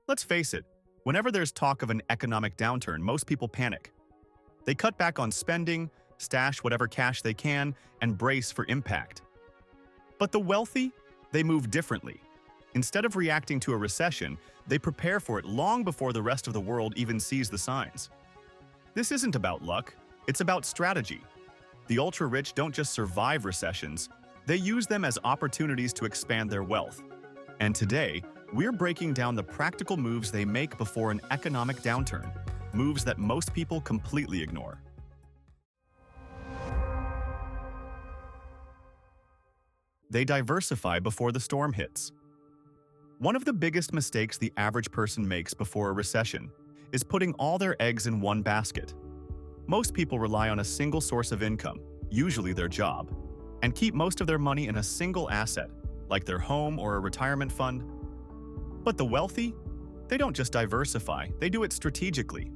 Let's face it, whenever there's talk of an economic downturn, most people panic. They cut back on spending, stash whatever cash they can, and brace for impact. But the wealthy, they move differently. Instead of reacting to a recession, they prepare for it long before the rest of the world even sees the signs. This isn't about luck, it's about strategy. The ultra-rich don't just survive recessions, they use them as opportunities to expand their wealth. And today, we're breaking down the practical moves they make before an economic downturn, moves that most people completely ignore. They diversify before the storm hits. One of the biggest mistakes the average person makes before a recession is putting all their eggs in one basket. Most people rely on a single source of income, usually their job, and keep most of their money in a single asset, like their home or a retirement fund. But the wealthy? They don't just diversify, they do it strategically.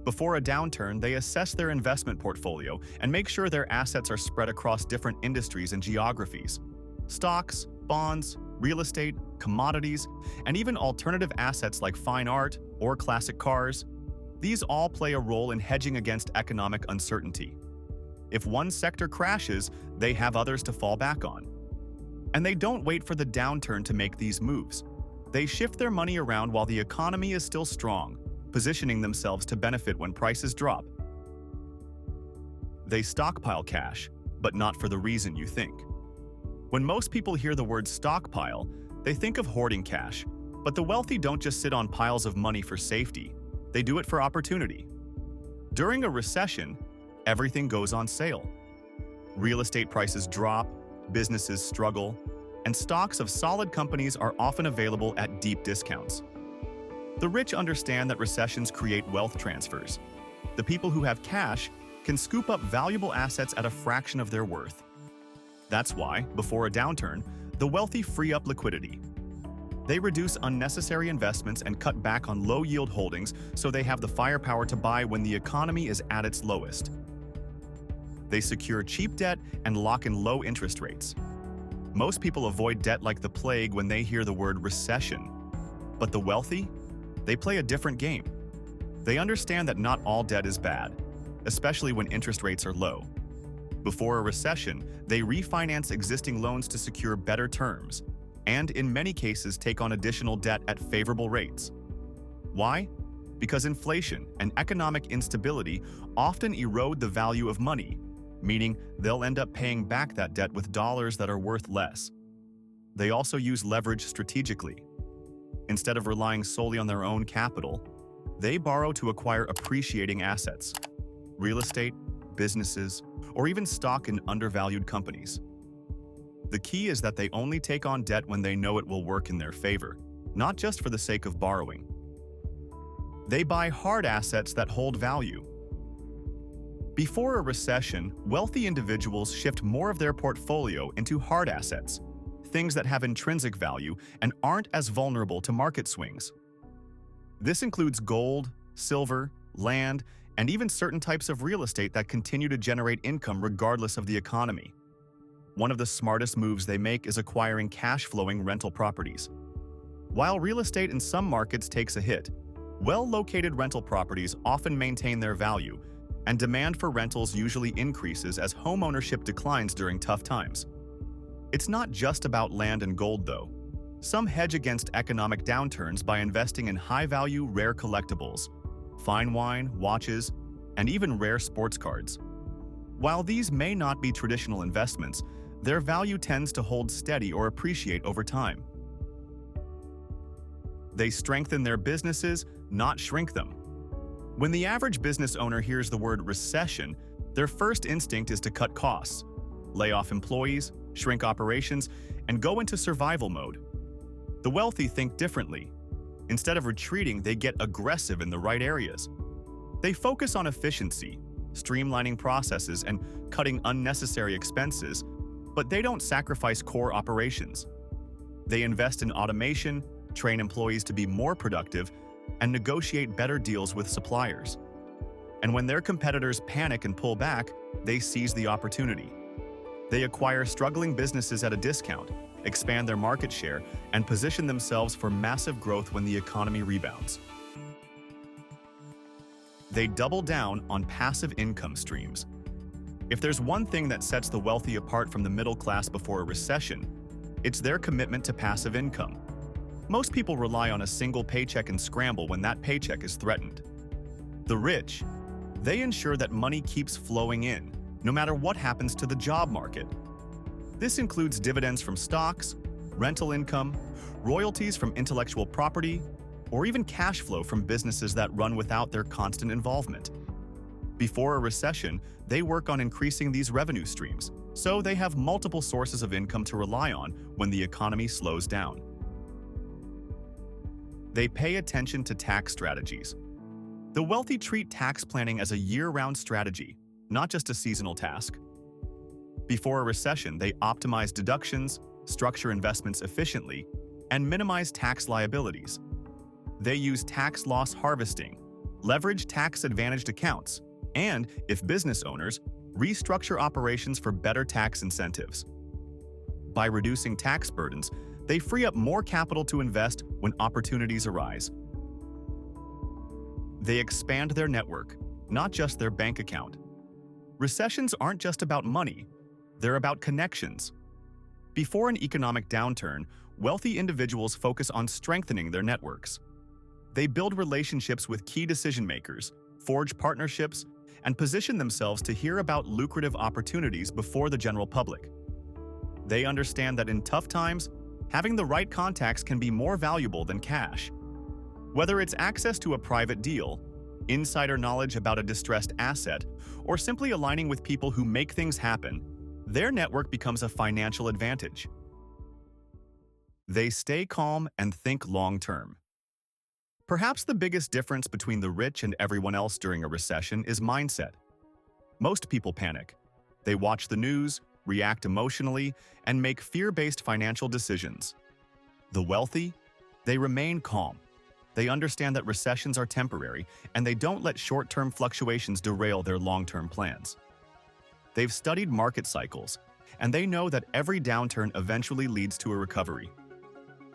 Before a downturn, they assess their investment portfolio and make sure their assets are spread across different industries and geographies. Stocks, bonds, real estate, commodities, and even alternative assets like fine art or classic cars. These all play a role in hedging against economic uncertainty. If one sector crashes, they have others to fall back on. And they don't wait for the downturn to make these moves. They shift their money around while the economy is still strong, positioning themselves to benefit when prices drop. They stockpile cash, but not for the reason you think. When most people hear the word stockpile, they think of hoarding cash, but the wealthy don't just sit on piles of money for safety, they do it for opportunity. During a recession, everything goes on sale. Real estate prices drop, businesses struggle, and stocks of solid companies are often available at deep discounts. The rich understand that recessions create wealth transfers. The people who have cash can scoop up valuable assets at a fraction of their worth. That's why, before a downturn, the wealthy free up liquidity. They reduce unnecessary investments and cut back on low-yield holdings so they have the firepower to buy when the economy is at its lowest. They secure cheap debt and lock in low interest rates. Most people avoid debt like the plague when they hear the word recession. But the wealthy? They play a different game. They understand that not all debt is bad, especially when interest rates are low. Before a recession, they refinance existing loans to secure better terms, and in many cases take on additional debt at favorable rates. Why? Because inflation and economic instability often erode the value of money, meaning they'll end up paying back that debt with dollars that are worth less. They also use leverage strategically. Instead of relying solely on their own capital, they borrow to acquire appreciating assets, real estate, businesses, or even stock in undervalued companies. The key is that they only take on debt when they know it will work in their favor, not just for the sake of borrowing. They buy hard assets that hold value. Before a recession, wealthy individuals shift more of their portfolio into hard assets, things that have intrinsic value and aren't as vulnerable to market swings. This includes gold, silver, land, and even certain types of real estate that continue to generate income regardless of the economy. One of the smartest moves they make is acquiring cash-flowing rental properties. While real estate in some markets takes a hit, well-located rental properties often maintain their value, and demand for rentals usually increases as homeownership declines during tough times. It's not just about land and gold, though. Some hedge against economic downturns by investing in high-value, rare collectibles, fine wine, watches, and even rare sports cards. While these may not be traditional investments, their value tends to hold steady or appreciate over time. They strengthen their businesses, not shrink them. When the average business owner hears the word recession, their first instinct is to cut costs, lay off employees, shrink operations, and go into survival mode. The wealthy think differently. Instead of retreating, they get aggressive in the right areas. They focus on efficiency, streamlining processes, and cutting unnecessary expenses, but they don't sacrifice core operations. They invest in automation, train employees to be more productive, and negotiate better deals with suppliers. And when their competitors panic and pull back, they seize the opportunity. They acquire struggling businesses at a discount, expand their market share, and position themselves for massive growth when the economy rebounds. They double down on passive income streams. If there's one thing that sets the wealthy apart from the middle class before a recession, it's their commitment to passive income. Most people rely on a single paycheck and scramble when that paycheck is threatened. The rich, they ensure that money keeps flowing in, no matter what happens to the job market. This includes dividends from stocks, rental income, royalties from intellectual property, or even cash flow from businesses that run without their constant involvement. Before a recession, they work on increasing these revenue streams, so they have multiple sources of income to rely on when the economy slows down. They pay attention to tax strategies. The wealthy treat tax planning as a year-round strategy, not just a seasonal task. Before a recession, they optimize deductions, structure investments efficiently, and minimize tax liabilities. They use tax loss harvesting, leverage tax-advantaged accounts, and, if business owners, restructure operations for better tax incentives. By reducing tax burdens, they free up more capital to invest when opportunities arise. They expand their network, not just their bank account. Recessions aren't just about money, they're about connections. Before an economic downturn, wealthy individuals focus on strengthening their networks. They build relationships with key decision-makers, forge partnerships, and position themselves to hear about lucrative opportunities before the general public. They understand that in tough times, having the right contacts can be more valuable than cash. Whether it's access to a private deal, insider knowledge about a distressed asset, or simply aligning with people who make things happen, their network becomes a financial advantage. They stay calm and think long-term. Perhaps the biggest difference between the rich and everyone else during a recession is mindset. Most people panic. They watch the news, react emotionally, and make fear-based financial decisions. The wealthy, they remain calm. They understand that recessions are temporary, and they don't let short-term fluctuations derail their long-term plans. They've studied market cycles, and they know that every downturn eventually leads to a recovery.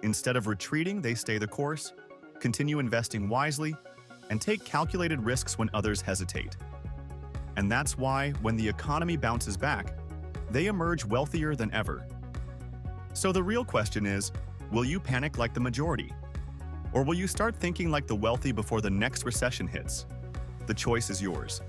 Instead of retreating, they stay the course, continue investing wisely, and take calculated risks when others hesitate. And that's why, when the economy bounces back, they emerge wealthier than ever. So the real question is, will you panic like the majority? Or will you start thinking like the wealthy before the next recession hits? The choice is yours.